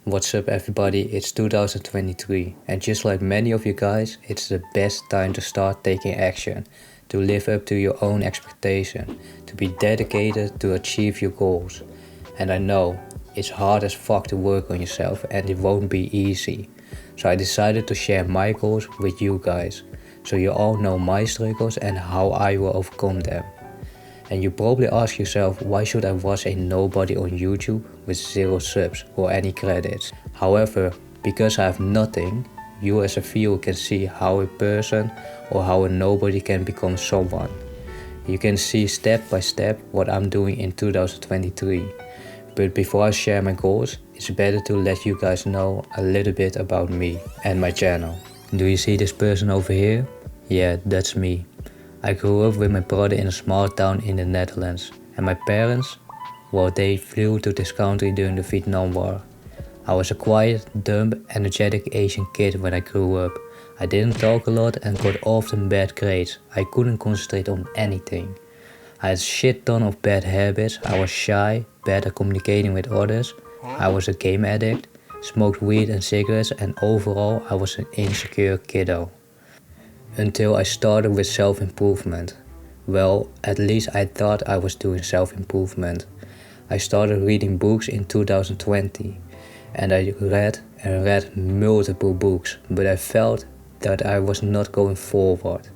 What's up everybody, it's 2023 and just like many of you guys, it's the best time to start taking action, to live up to your own expectation, to be dedicated to achieve your goals. And I know, it's hard as fuck to work on yourself and it won't be easy. So I decided to share my goals with you guys, so you all know my struggles and how I will overcome them. And you probably ask yourself, why should I watch a nobody on YouTube with 0 subs or any credits? However, because I have nothing, you as a viewer can see how a person or how a nobody can become someone. You can see step by step what I'm doing in 2023. But before I share my goals, it's better to let you guys know a little bit about me and my channel. Do you see this person over here? Yeah, that's me. I grew up with my brother in a small town in the Netherlands, and my parents, well, they flew to this country during the Vietnam War. I was a quiet, dumb, energetic Asian kid when I grew up. I didn't talk a lot and got often bad grades. I couldn't concentrate on anything. I had a shit ton of bad habits. I was shy, bad at communicating with others. I was a game addict, smoked weed and cigarettes, and overall I was an insecure kiddo. Until I started with self-improvement. Well, at least I thought I was doing self-improvement. I started reading books in 2020 and I read multiple books, but I felt that I was not going forward.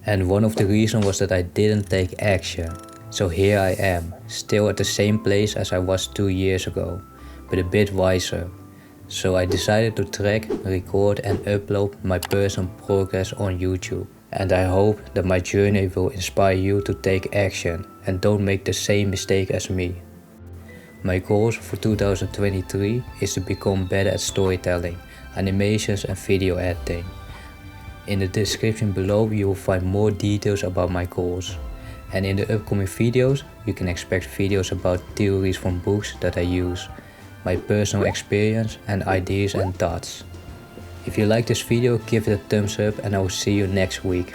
And one of the reasons was that I didn't take action. So here I am, still at the same place as I was 2 years ago, but a bit wiser. So I decided to track, record and upload my personal progress on YouTube. And I hope that my journey will inspire you to take action and don't make the same mistake as me. My goals for 2023 is to become better at storytelling, animations and video editing. In the description below you will find more details about my goals. And in the upcoming videos you can expect videos about theories from books that I use, my personal experience and ideas and thoughts. If you like this video, give it a thumbs up and I will see you next week.